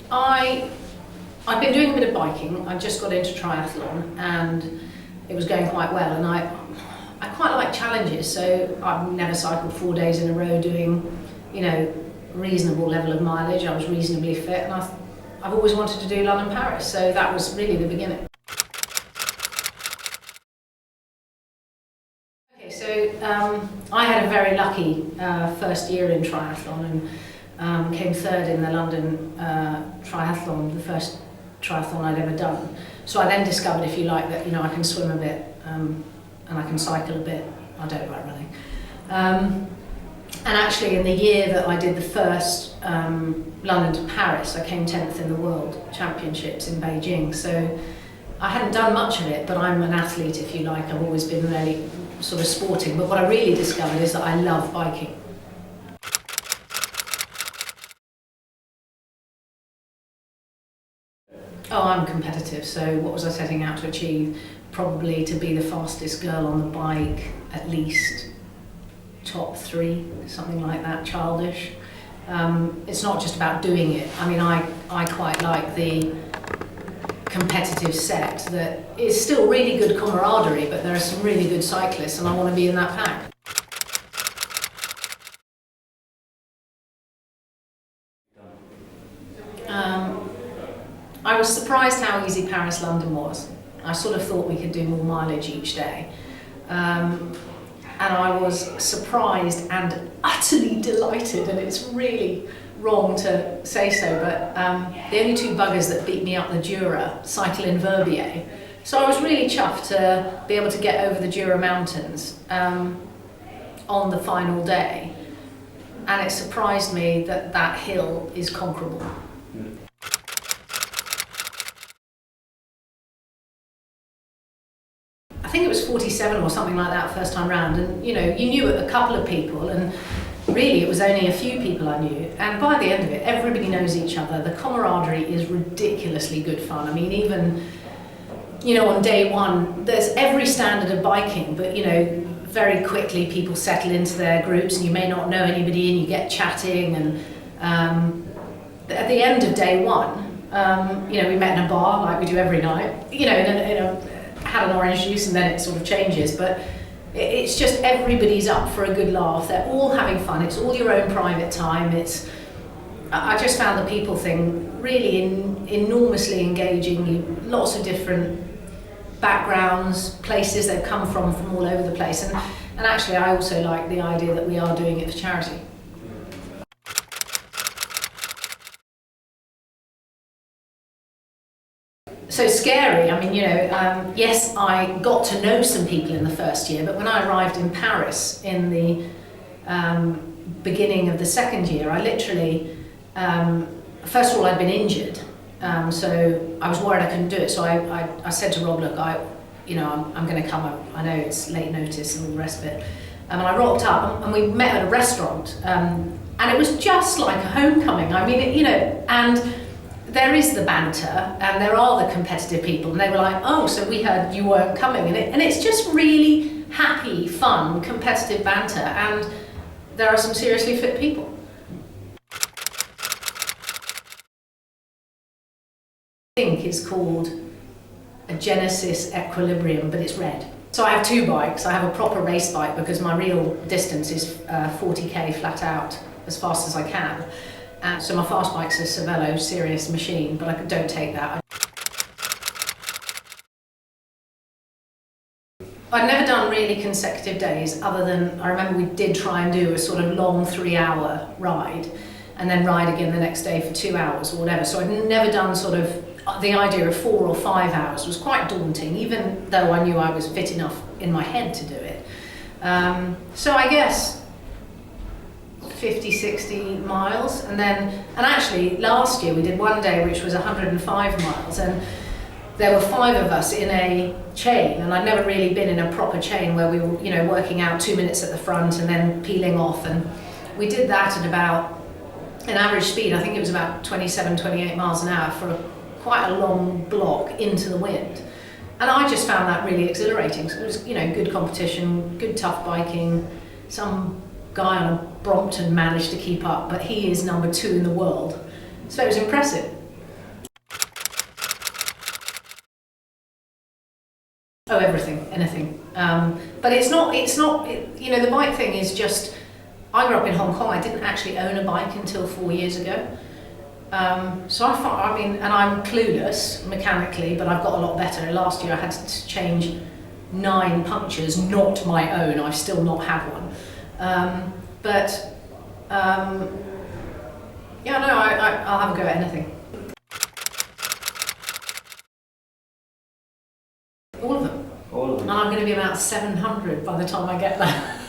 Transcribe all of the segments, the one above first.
I've been doing a bit of biking. I just got into triathlon and it was going quite well, and I quite like challenges, so I've never cycled 4 days in a row doing, reasonable level of mileage. I was reasonably fit, and I've always wanted to do London, Paris, so that was really the beginning. Okay, so I had a very lucky first year in triathlon and came third in the London triathlon, the first triathlon I'd ever done. So I then discovered, if you like, that I can swim a bit and I can cycle a bit. I don't like running. And actually, in the year that I did the first London to Paris, I came 10th in the World Championships in Beijing. So I hadn't done much of it, but I'm an athlete, if you like. I've always been very sort of sporting. But what I really discovered is that I love biking. Oh, I'm competitive, so what was I setting out to achieve? Probably to be the fastest girl on the bike, at least top 3, something like that, childish. It's not just about doing it. I mean, I quite like the competitive set that is still really good camaraderie, but there are some really good cyclists and I want to be in that pack. I was surprised how easy Paris-London was. I sort of thought we could do more mileage each day. And I was surprised and utterly delighted, and it's really wrong to say so, but the only 2 buggers that beat me up the Jura cycle in Verbier. So I was really chuffed to be able to get over the Jura mountains on the final day. And it surprised me that that hill is conquerable. I think it was 47 or something like that first time round, and you knew a couple of people, and really it was only a few people I knew, and by the end of it everybody knows each other. The camaraderie is ridiculously good fun. I mean, even on day 1 there's every standard of biking, but very quickly people settle into their groups and you may not know anybody and you get chatting, and at the end of day 1 we met in a bar like we do every night, had an orange juice, and then it sort of changes, but it's just everybody's up for a good laugh. They're all having fun. It's all your own private time. I just found the people thing really enormously engaging. Lots of different backgrounds, places they've come from all over the place, and actually I also like the idea that we are doing it for charity. So scary. I mean, yes, I got to know some people in the first year, but when I arrived in Paris in the beginning of the second year, I literally, first of all, I'd been injured, so I was worried I couldn't do it. So I said to Rob, look, I'm going to come up. I know it's late notice and all the rest of it. And I rocked up, and we met at a restaurant, and it was just like a homecoming. I mean, and there is the banter, and there are the competitive people, and they were like, oh, so we heard you weren't coming, and it's just really happy, fun, competitive banter, and there are some seriously fit people. I think it's called a Genesis Equilibrium, but it's red. So I have 2 bikes. I have a proper race bike because my real distance is 40k flat out, as fast as I can. So my fast bike's a Cervelo serious machine, but I don't take that. I'd never done really consecutive days, other than I remember we did try and do a sort of long 3-hour ride and then ride again the next day for 2 hours or whatever. So I'd never done sort of, the idea of 4 or 5 hours was quite daunting, even though I knew I was fit enough in my head to do it. So I guess 50, 60 miles, and actually last year we did one day which was 105 miles, and there were 5 of us in a chain, and I'd never really been in a proper chain where we were working out 2 minutes at the front and then peeling off, and we did that at about an average speed, I think it was about 27, 28 miles an hour for quite a long block into the wind. And I just found that really exhilarating. So it was, good competition, good tough biking. Some guy on a Brompton managed to keep up, but he is number 2 in the world. So it was impressive. But it's not, you know, the bike thing is just, I grew up in Hong Kong, I didn't actually own a bike until 4 years ago. So I mean, and I'm clueless mechanically, but I've got a lot better. Last year I had to change 9 punctures, not my own, I've still not had one. Yeah, no, I'll have a go at anything. All of them. All of them. And I'm going to be about 700 by the time I get there.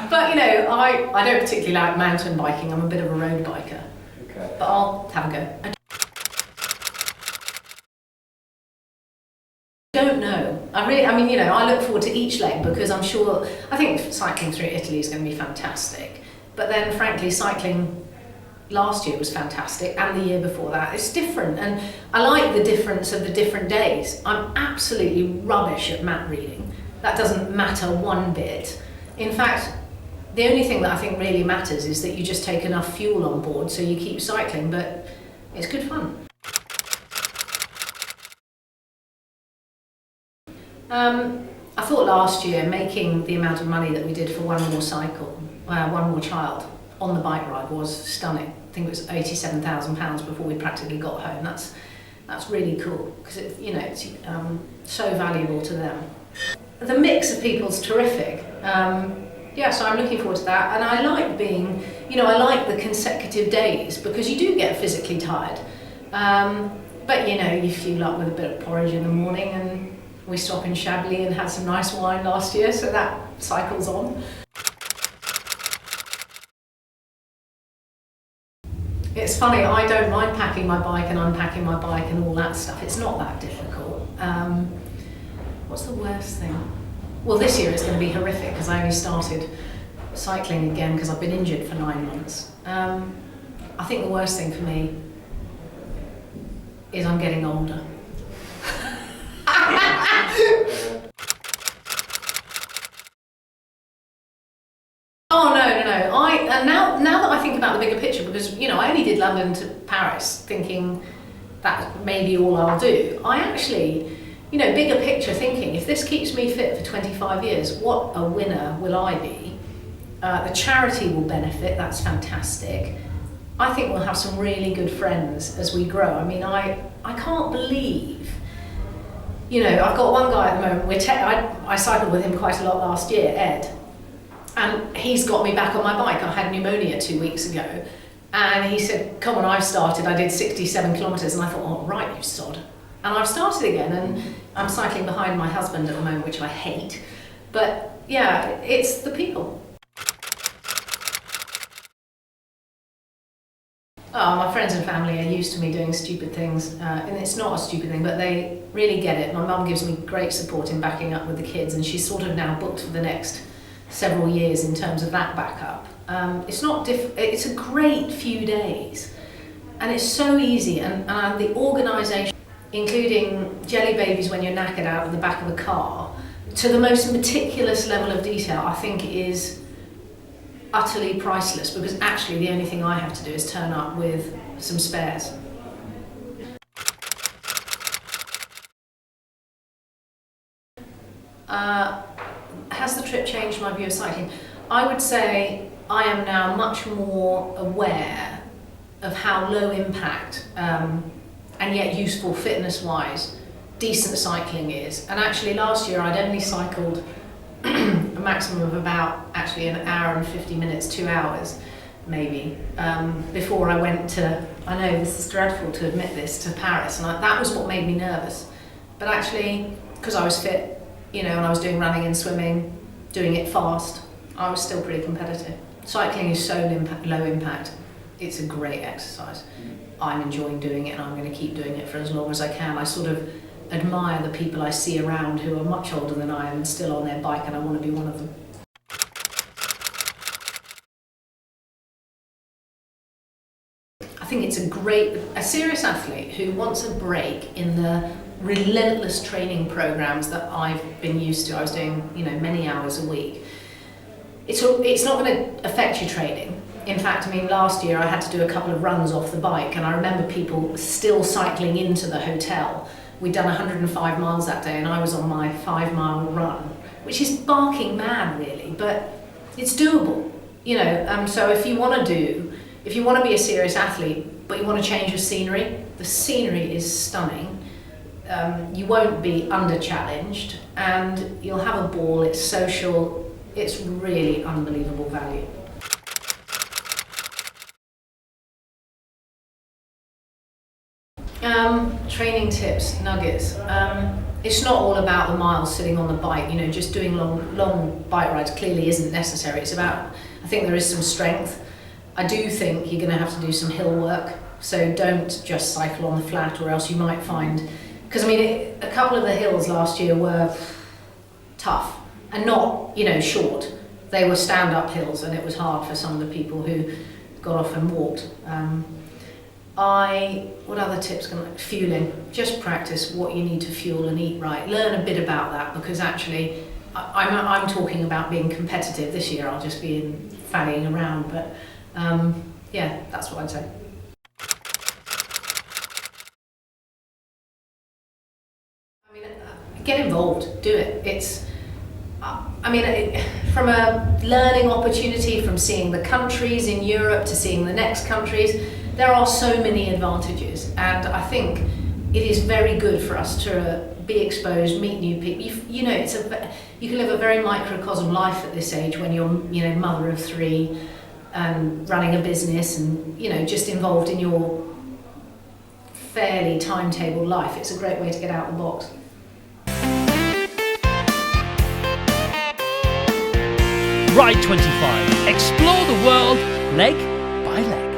But you know, I don't particularly like mountain biking, I'm a bit of a road biker. Okay. But I'll have a go. I don't know. I mean, you know, I look forward to each leg because I think cycling through Italy is going to be fantastic. But then, frankly, cycling last year was fantastic, and the year before that. It's different, and I like the difference of the different days. I'm absolutely rubbish at map reading. That doesn't matter one bit. In fact, the only thing that I think really matters is that you just take enough fuel on board so you keep cycling, but it's good fun. I thought last year making the amount of money that we did for one more cycle, one more child on the bike ride was stunning. I think it was £87,000 before we practically got home. That's really cool because it's so valuable to them. The mix of people's terrific. Yeah, so I'm looking forward to that, and I like being, I like the consecutive days because you do get physically tired. But you fuel up with a bit of porridge in the morning, and we stop in Chablis and had some nice wine last year, so that cycles on. It's funny, I don't mind packing my bike and unpacking my bike and all that stuff. It's not that difficult. What's the worst thing? Well, this year it's going to be horrific because I only started cycling again because I've been injured for 9 months. I think the worst thing for me is I'm getting older. Oh no. Now that I think about the bigger picture, because I only did London to Paris thinking that's maybe all I'll do. I actually, bigger picture thinking, if this keeps me fit for 25 years, what a winner will I be? The charity will benefit, that's fantastic. I think we'll have some really good friends as we grow. I mean, I can't believe, I've got one guy at the moment, I cycled with him quite a lot last year, Ed, and he's got me back on my bike. I had pneumonia 2 weeks ago, and he said, come on, I've started. I did 67 kilometres, and I thought, oh, right, you sod. And I've started again, and I'm cycling behind my husband at the moment, which I hate. But yeah, it's the people. Oh, my friends and family are used to me doing stupid things, and it's not a stupid thing, but they really get it. My mum gives me great support in backing up with the kids, and she's sort of now booked for the next several years in terms of that backup. It's a great few days, and it's so easy, and the organisation, including jelly babies when you're knackered out of the back of a car, to the most meticulous level of detail, I think is utterly priceless, because actually the only thing I have to do is turn up with some spares. Has the trip changed my view of cycling? I would say I am now much more aware of how low impact and yet useful fitness-wise decent cycling is. And actually last year I'd only cycled a maximum of about an hour and 50 minutes, 2 hours maybe, before I went to, I know this is dreadful to admit this, to Paris, and that was what made me nervous. But actually, because I was fit, and I was doing running and swimming, doing it fast, I was still pretty competitive. Cycling is so low impact, it's a great exercise. I'm enjoying doing it, and I'm going to keep doing it for as long as I can. I sort of admire the people I see around who are much older than I am and still on their bike, and I want to be one of them. I think it's a serious athlete who wants a break in the relentless training programs that I've been used to. I was doing, many hours a week. It's not going to affect your training. In fact, last year I had to do a couple of runs off the bike, and I remember people still cycling into the hotel. We'd done 105 miles that day, and I was on my 5-mile run, which is barking mad really, but it's doable, you know. So if you want to be a serious athlete, but you want to change your scenery, the scenery is stunning. You won't be under-challenged, and you'll have a ball, it's social, it's really unbelievable value. Training tips, nuggets. It's not all about the miles sitting on the bike, you know, just doing long bike rides clearly isn't necessary. It's about, I think there is some strength. I do think you're going to have to do some hill work, so don't just cycle on the flat, or else you might find, because I mean, a couple of the hills last year were tough and not, you know, short. They were stand-up hills, and it was hard for some of the people who got off and walked. What other tips can I, fueling, just practice what you need to fuel and eat right. Learn a bit about that, because actually I'm talking about being competitive this year. I'll just be fannying around, but yeah, that's what I'd say. I mean, get involved, do it. It's, I mean, from a learning opportunity, from seeing the countries in Europe to seeing the next countries, there are so many advantages, and I think it is very good for us to be exposed, meet new people. You know, you can live a very microcosm life at this age when you're, you know, mother of 3 and running a business, and, you know, just involved in your fairly timetabled life. It's a great way to get out of the box. Ride25. Explore the world leg by leg.